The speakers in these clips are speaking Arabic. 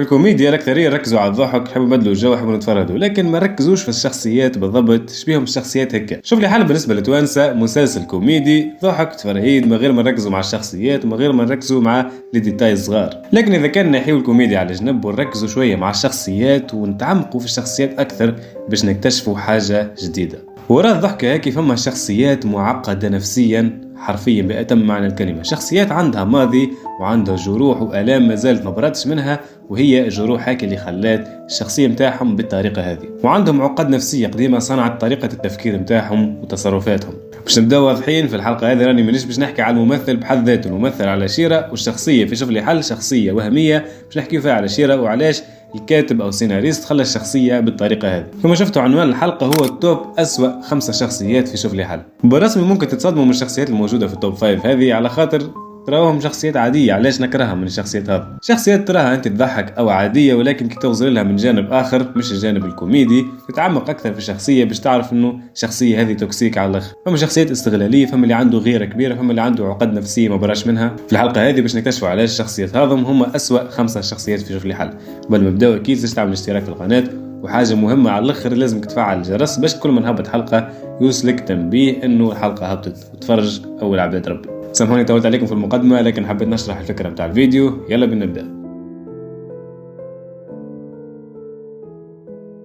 في الكوميديا الأكثرية ركزوا على الضحك، يحبوا يبدلوا الجو، يحبوا يتفرجوا، لكن ما ركزوش في الشخصيات بالضبط. شبيهم الشخصيات هكا. شوف لي حل بالنسبة للتوانسة مسلسل كوميدي ضحك تفرهيد من غير ما نركزوا مع الشخصيات ومن غير ما نركزوا مع الديتاي الصغار. لكن إذا كان نحيو الكوميديا على جنب ونركزوا شوية مع الشخصيات ونتعمقوا في الشخصيات أكثر باش نكتشفوا حاجة جديدة. وراء الضحكة هيك فما شخصيات معقدة نفسيا حرفيا بأتم معنى الكلمة، شخصيات عندها ماضي وعندها جروح وآلام ما زالت ما براتش منها، وهي الجروح هاك اللي خلات الشخصية متاعهم بالطريقة هذه، وعندهم عقد نفسية قديمة صنعت طريقة التفكير متاعهم وتصرفاتهم. باش نبدأ واضحين في الحلقة هذه، راني مانيش باش نحكي على الممثل بحد ذاته، الممثل على شيرة، والشخصية في شوف لي حل شخصية وهمية باش نحكي فيها على شيرة وعلاش الكاتب أو سيناريست خلى الشخصية بالطريقة هذه. كما شفتوا عنوان الحلقة هو التوب أسوأ 5 شخصيات في شوف لي حل. بالرسمي ممكن تتصدموا من الشخصيات الموجودة في التوب 5 هذه على خاطر تراهم شخصيات عادية. علاش نكرهها من الشخصيات هذه؟ شخصيات تراها أنت تضحك أو عادية، ولكن كي توصل لها من جانب آخر مش الجانب الكوميدي تتعمق أكثر في الشخصية باش تعرف إنه الشخصية هذه توكسيك على الآخر. فما شخصيات استغلالية، فما اللي عنده غيرة كبيرة، فما اللي عنده عقد نفسية ما براش منها. في الحلقة هذه باش نكتشفوا علاش الشخصيات هذم هم أسوأ 5 شخصيات في شوف لي حل. قبل ما نبداو أكيد لازم تعمل اشتراك في القناة، وحاجة مهمة على الآخر لازم تفعل الجرس باش كل ما نهبط حلقة يوصلك تنبيه إنه الحلقة هبطت وتفرج أول عباد ربي. سامحوني طولت عليكم في المقدمة، لكن حبيت نشرح الفكرة متاع الفيديو. يلا بنبدأ.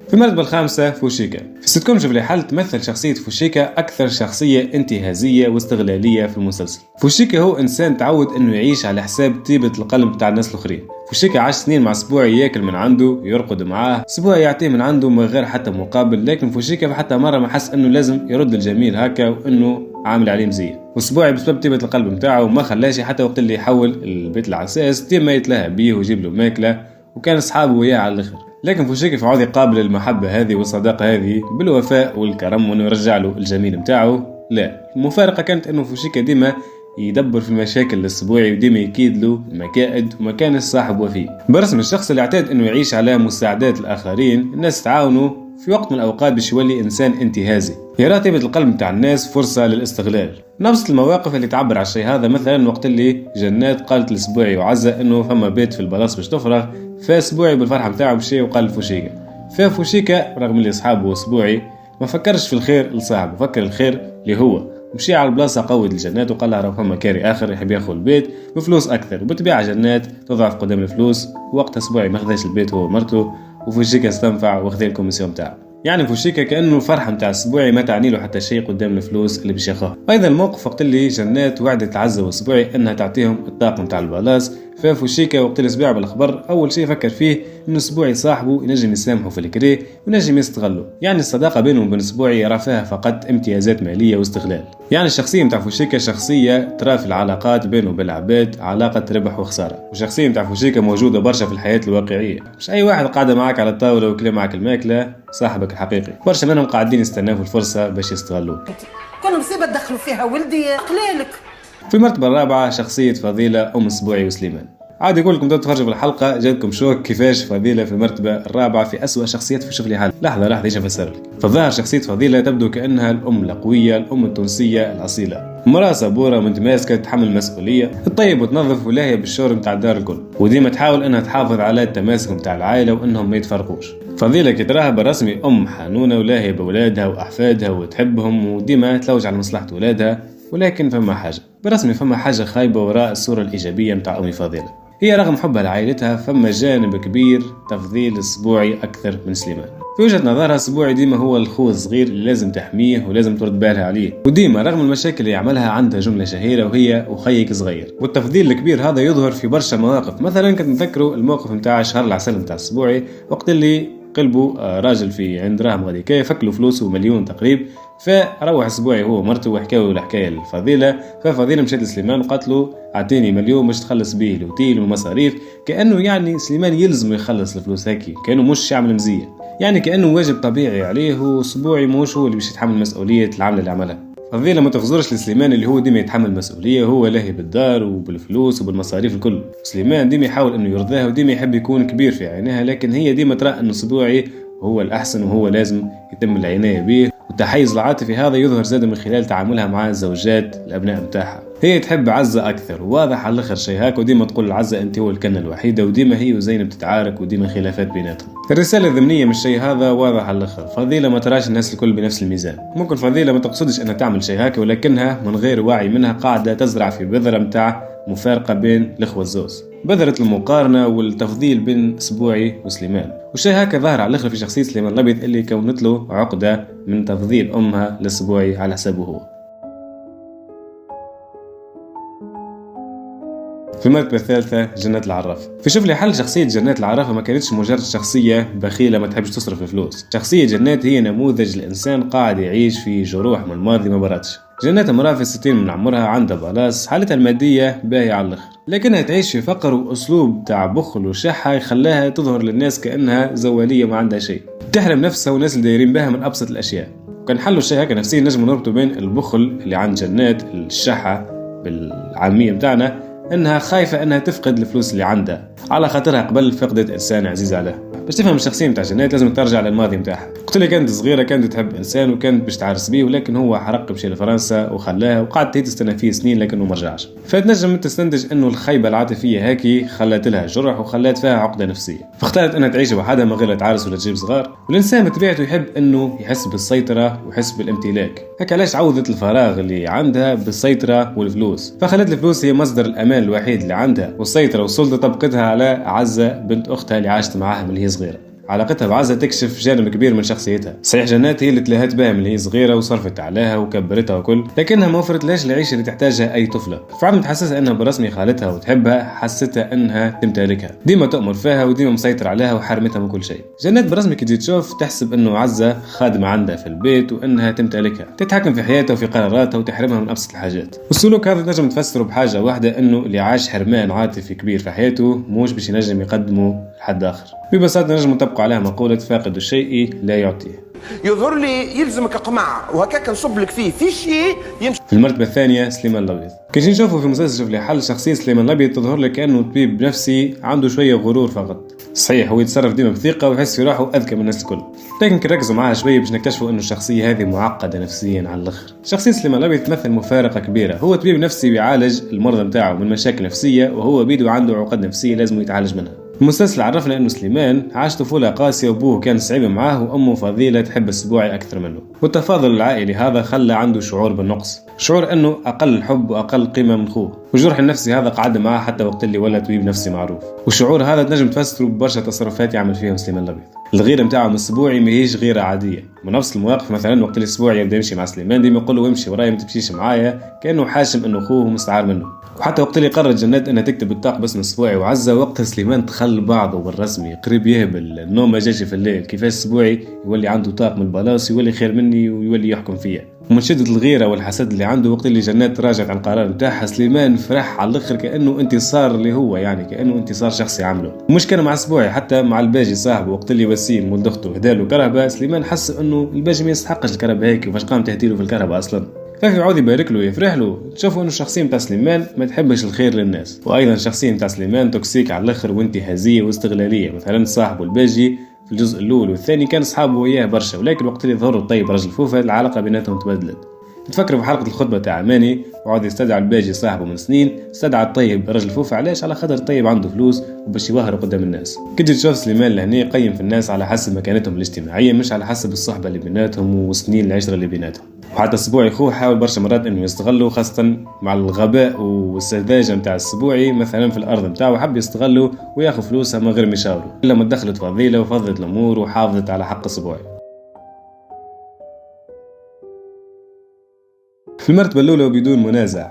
في المرتبة الخامسة فوشيكا. في سيتكوم شوف لي حل تمثل شخصية فوشيكا أكثر شخصية انتهازية واستغلالية في المسلسل. فوشيكا هو إنسان تعود إنه يعيش على حساب طيبة القلب بتاع الناس الآخرين. فوشيكا عاش سنين مع سبوعي ياكل من عنده يرقد معاه، سبوعي يعطيه من عنده من غير حتى مقابل، لكن فوشيكا حتى مرة ما حس إنه لازم يرد الجميل هكا وإنه عامل عليه مزية. وسبوعي بسبب طيبة القلب متاعه ما خلاش حتى وقت اللي يحول البيت العساس ديما يتلهى بيه ويجيب له ماكلة، وكان أصحابه وياه على الآخر. لكن فوشيكا في عوض يقابل المحبة هذه والصداقة هذه بالوفاء والكرم وإنه يرجع له الجميل متاعه. لا، المفارقة كانت إنه فوشيكا ديما يدبر في المشاكل للسبوعي وديما يكيد له المكائد وما كان الصاحب وفيه. برسم الشخص اللي اعتاد إنه يعيش على مساعدات الآخرين، الناس تعاونوا في وقت من الأوقات باش يولي إنسان انتهازي، يرى طيبة القلب متاع الناس فرصة للاستغلال. نفس المواقف اللي تعبر على الشيء هذا مثلا وقت اللي جنات قالت لسبوعي وعزة إنه فما بيت في البلاص باش تفرغ، فسبوعي بالفرحة متاعه مشي وقال لفوشيكا. ففوشيكا رغم اللي أصحابه وسبوعي ما فكرش في الخير لصاحبه، فكر الخير اللي هو مشي على البلاصة قوي الجنات وقال لها راه فما كاري آخر يحب ياخذ البيت بفلوس أكثر، وبالطبيعة جنات تضعف قدام الفلوس. وقتها سبوعي ما خذاش البيت هو ومرته، وفوشيكا استنفع واخذ الكوميسيون تاعه. يعني فوشيكا كأنه الفرحة متاع السبوعي ما تعني له حتى شيء قدام الفلوس اللي باش ياخذها. أيضا الموقف وقت اللي جنات وعدت عزة والسبوعي أنها تعطيهم الطاقم متاع البلاص، ففوشيكا وقت اللي سمع بالخبر أول شيء فكر فيه إنه سبوعي صاحبه ينجم يسامحه في الكريه وينجم يستغله. يعني الصداقة بينه وبين سبوعي يرى فيها فقط امتيازات مالية واستغلال. يعني الشخصية متاع فوشيكا شخصية ترى في العلاقات بينه وبين العباد علاقة ربح وخسارة، والشخصية متاع فوشيكا موجودة برشا في الحياة الواقعية. مش أي واحد قاعد معك على الطاولة وكل معك الماكلة صاحبك الحقيقي، برشا منهم قاعدين يستناو الفرصة باش يستغلوك. كل مصيبة تدخلوا فيها ولدي قليلك. في المرتبة الرابعة شخصية فضيلة أم سبوعي وسليمان. عادي يقول لكم تتفرجوا في الحلقة جاتكم شوك كيفاش فضيلة في المرتبة الرابعة في أسوأ شخصيات في شوف لي حل. لحظة ايش افسر لك. فالظاهر شخصية فضيلة تبدو كأنها الأم القوية، الأم التونسية الأصيلة، مرأة صبورة متماسكة تحمل مسؤولية، تطيب وتنظف ولاهية بالشغل متاع الدار الكل، وديما تحاول أنها تحافظ على التماسك متاع العائلة وأنهم ما يتفرقوش. فضيلة كتراها بالرسمي أم حنونة ولاهية بأولادها وأحفادها وتحبهم وديما تلوج على مصلحة أولادها، ولكن فما حاجة بالرسمي، فما حاجة خايبة وراء الصورة الإيجابية متاع أمي فضيلة. هي رغم حبها لعائلتها فما جانب كبير تفضيل السبوعي أكثر من سليمان. في وجهة نظرها السبوعي ديما هو الخو الصغير اللي لازم تحميه ولازم ترد بالها عليه، وديما رغم المشاكل اللي يعملها عندها جملة شهيرة وهي وخيك صغير. والتفضيل الكبير هذا يظهر في برشا مواقف. مثلا كنت نذكروا الموقف متاع شهر العسل متاع السبوعي وقت اللي قلبوا راجل في عند راهم غادي كي فكلوا فلوسه مليون تقريب، فروح السبوعي هو ومرته وحكاوا الحكايه الفضيله. ففضيله مشات لسليمان وقالت له اعطيني مليون باش تخلص به الوتيل والمصاريف، كانه يعني سليمان يلزم يخلص الفلوس هكي، كانه مش يعمل مزيه، يعني كانه واجب طبيعي عليه، وسبوعي مش هو اللي باش يتحمل مسؤوليه العمله اللي عملها. فضيله ما تخزرش لسليمان اللي هو ديما يتحمل مسؤوليه، هو لاهي بالدار وبالفلوس وبالمصاريف الكل. سليمان ديما يحاول انه يرضاها وديما يحب يكون كبير في عينها، لكن هي ديما ترى انه سبوعي هو الأحسن وهو لازم يتم العناية به. والتحيز العاطفي هذا يظهر زاد من خلال تعاملها مع الزوجات الأبناء متاعها. هي تحب عزة أكثر، واضح على الآخر شيء هاك، وديما تقول لعزة أنت هو الكنة الوحيدة، وديما هي وزينب تتعارك وديما خلافات بيناتهم. الرسالة الضمنية من الشيء هذا واضح على الآخر، فضيلة ما تراش الناس الكل بنفس الميزان. ممكن فضيلة ما تقصدش أنها تعمل شيء هاك، ولكنها من غير وعي منها قاعدة تزرع في بذرة متاع مفارقة بين الإخوة الزوز، بذرة المقارنة والتفضيل بين سبوعي وسليمان. والشيء هكا ظاهر على الآخر في شخصية سليمان الأبيض اللي كونت له عقدة من تفضيل أمها لسبوعي على حسابه هو. في المرتبة الثالثة جنات العرافة. في شوف لي حل شخصية جنات العرافة ما كانتش مجرد شخصية بخيلة ما تحبش تصرف الفلوس. شخصية جنات هي نموذج الإنسان قاعد يعيش في جروح من الماضي ما براتش. جنات امرأة في 60 من عمرها، عندها بلاص، حالتها المادية باهية على الآخر، لكنها تعيش في فقر وأسلوب تاع بخل وشحة يخلاها تظهر للناس كأنها زوالية ما عندها شيء، تحرم نفسها والناس اللي دايرين بها من أبسط الأشياء. وكان حلو الشيء هكا نفسيا نجم نربطه بين البخل اللي عند جنات، الشحة بالعامية بتاعنا، انها خايفة انها تفقد الفلوس اللي عندها على خاطرها قبل فقدت انسان عزيز عليها. باش تفهم الشخصية متاع جنات لازم ترجع للماضي متاعها. قلت لي كانت صغيرة كانت تحب انسان وكانت باش تعرس بيه، ولكن هو حرق بشي لفرنسا وخلاها، وقعدت تستنى فيه سنين لكنه ما رجعش. فتنجم تستنتج انه الخيبة العاطفية هاكي خلت لها جرح وخلت فيها عقدة نفسية، فاختارت انها تعيش وحدها من غير لا تعرس ولا تجيب صغار. والانسان بطبيعته يحب انه يحس بالسيطرة ويحس بالامتلاك، هكا علاش عوضت الفراغ اللي عندها بالسيطرة والفلوس، فخلت الفلوس هي مصدر الامان الوحيد اللي عندها، والسيطرة والسلطة طبقتها على عزة بنت اختها اللي عاشت معاها من هي صغيرة. علاقتها بعزة تكشف جانب كبير من شخصيتها. صحيح جنات هي اللي تلهت بها من هي صغيرة وصرفت عليها وكبرتها وكل، لكنها ما وفرت لهاش العيشة اللي تحتاجها أي طفلة. فعدم تحسسها أنها برسمي خالتها وتحبها، حستها أنها تمتلكها، ديما تأمر فيها وديما مسيطر عليها وحرمتها من كل شيء. جنات برسمي كي تجي تشوف تحسب أنه عزة خادمة عندها في البيت وأنها تمتلكها، تتحكم في حياتها وفي قراراتها وتحرمها من أبسط الحاجات. والسلوك هذا نجم تفسره بحاجة واحدة، أنه اللي عاش حرمان عاطفي كبير في حياته موش باش ينجم يقدمه لحد آخر. ببساطة نجم نطبق عليها مقولة فاقد الشيء لا يعطيه. يظهر لي يلزمك قمع وهكاك نصب لك فيه في شيء يمشي. في المرتبة الثانية سليمان الأبيض. كي نشوفه في مسلسل شوف لي حل، شخصية سليمان الأبيض تظهر لك كأنه طبيب نفسي عنده شوية غرور فقط. صحيح هو يتصرف ديما بثقة ويحس في روحه أذكى من الناس الكل، لكن كي نركزوا معاها شوية باش نكتشفوا إنه الشخصية هذه معقدة نفسيا على الآخر. شخصية سليمان الأبيض تمثل مفارقة كبيرة، هو طبيب نفسي بيعالج المرضى متاعه من مشاكل نفسية، وهو بيدو عنده عقد نفسية لازم يتعالج منها. المسلسل عرفنا انه سليمان عاش طفولة قاسية، وابوه كان صعيب معاه، وامه فضيلة تحب السبوعي اكثر منه، والتفاضل العائلي هذا خلى عنده شعور بالنقص، شعور انه اقل حب واقل قيمة من اخوه، والجرح النفسي هذا قعد معاه حتى وقت اللي ولا طبيب نفسي معروف. والشعور هذا تنجم تفسره ببرشا تصرفات يعمل فيهم سليمان الأبيض. الغيرة متاعه من السبوعي ماهيش غيرة عادية، من نفس المواقف مثلا وقت اللي السبوعي يبدا يمشي مع سليمان ديما يقول له امشي ورايا ما تمشيش معايا، كانه حاشم انه اخوه ومستعار منه. وحتى وقت اللي قررت جنات انها تكتب بطاق باسم السبوعي وعزة، وقتها سليمان تخل بعضه بالرسمي قريب يهبل، النوم ما جاش في الليل، كيفاش السبوعي يولي عنده طاق من البلاص يولي خير مني ويولي يحكم فيا. ومن شدة الغيرة والحسد اللي عنده وقت اللي جنات راجعت عن القرار نتاعها، سليمان فرح على الاخر كانه انتصار اللي هو يعني كانه انتصار شخصي عمله. ومش كان مع السبوعي، حتى مع الباجي صاحبه وقت اللي وسيم ولد اخته هداله كرهبه، سليمان حس انه الباجي ما يستحقش الكرهبه هيك، وفاش قام تهديله في الكرهبه اصلا. ففي عاود يبارك له ويفرح له. تشوفوا انه الشخصيه نتاع سليمان ما تحبش الخير للناس، وايضا الشخصيه نتاع سليمان توكسيك على الاخر وانتهازيه واستغلاليه. مثلا صاحبه الباجي في الجزء الاول والثاني كان اصحابه وياه برشا، ولكن وقت اللي ظهروا الطيب رجل فوفا العلاقه بيناتهم تبدلت. تفكروا في حلقة الخطبة تاع ماني وعاد يستدعى الباجي صاحبه من سنين، استدعى الطيب رجل فوفا علاش؟ على خاطر الطيب عنده فلوس وباش يظهر قدام الناس. كنت تشوف سليمان لهني يقيم في الناس على حسب مكانتهم الاجتماعية، مش على حسب الصحبة اللي بيناتهم وسنين العشرة اللي بيناتهم. وحتى السبوعي خوه حاول برشا مرات انه يستغله، خاصة مع الغباء والسذاجة متاع السبوعي، مثلا في الارض متاعه حب يستغله وياخذ فلوسها من غير ما يشاوروا، الا ما دخلت فضيلة وفضلت الامور وحافظت على حق السبوعي. في المرتبة الأولى وبدون منازع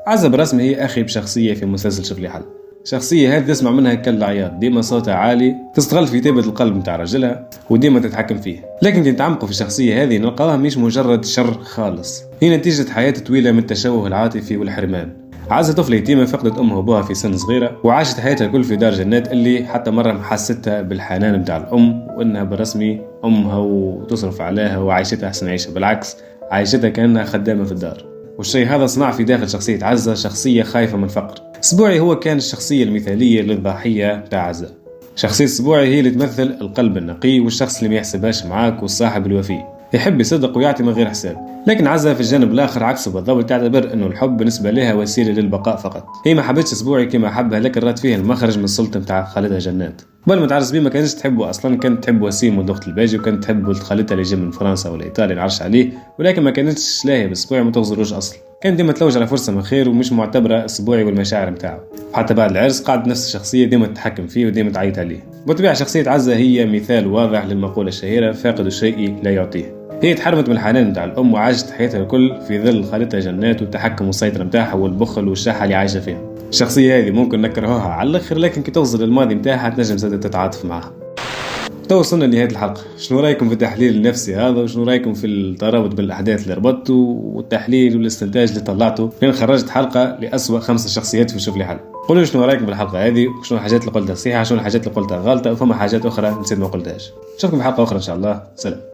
عزة برسمي هي أخي بشخصية في مسلسل شوف لي حل. شخصية هذه تسمع منها كالعياط، ديما صوتها عالي، تستغل في طيبة القلب متاع رجلها وديما تتحكم فيه. لكن نتعمقوا في الشخصية هذه نلقاها مش مجرد شر خالص، هي نتيجة حياة طويلة من التشوه العاطفي والحرمان. عزة طفلة يتيمة فقدت أمها وأبوها في سن صغيرة، وعاشت حياتها الكل في دار جنات اللي حتى مرة محستها بالحنان متاع الأم، وإنها برسمي أمها وتصرف عليها وعايشتها أحسن عيشة، بالعكس عايشتها كأنها خدامة في الدار. والشيء هذا صنع في داخل شخصية عزة شخصية خايفة من الفقر. سبوعي هو كان الشخصية المثالية للضحية بتاع عزة. شخصية سبوعي هي اللي تمثل القلب النقي والشخص اللي ما يحسبهاش معاك والصاحب الوفي. يحب يصدق ويعطي من غير حساب. لكن عزة في الجانب الآخر عكسه بالضبط، تعتبر أنه الحب بالنسبة لها وسيلة للبقاء فقط. هي ما حبتش أسبوعي كما حبها، لكن رات فيه المخرج من السلطة متاع خالتها جنات. قبل ما تعرس بيه ما كانتش تحبه أصلا، كانت تحب وسيم ودخت الباجي، وكانت تحب ولد خالتها اللي جاي من فرنسا ولا إيطاليا نعرش عليه، ولكن ما كانتش لاهية بأسبوعي ما تغزروش أصلا. كان ديما تلوج على فرصة من خير ومش معتبرة أسبوعي والمشاعر متاعه. حتى بعد العرس قاعد نفس الشخصية ديما تتحكم فيه وديما تعيط عليه. بطبيعة شخصية عزة هي مثال واضح للمقولة الشهيرة فاقد الشيء لا يعطيه. هي تحرمت من الحنان متاع الأم وعاشت حياتها الكل في ظل خالتها جنات والتحكم والسيطرة متاعها والبخل والشحة اللي عايشة فيها. الشخصية هذه ممكن نكرهوها على الآخر، لكن كي توصل للماضي متاعها تنجم زادة تتعاطف معها. توصلنا لنهاية الحلقة. شنو رايكم في التحليل النفسي هذا، وشنو رايكم في الترابط بالأحداث اللي ربطته والتحليل والاستنتاج اللي طلعته؟ لأن خرجت حلقة لأسوأ 5 شخصيات في شوف لي حل. قولوا شنو رايكم بالحلقة هذه، وشنو الحاجات اللي قلتها صحيحة، شنو الحاجات اللي قلتها غلطة، وفما حاجات أخرى نسيت ما قلتهاش. نشوفكم في حلقة أخرى إن شاء الله. سلام.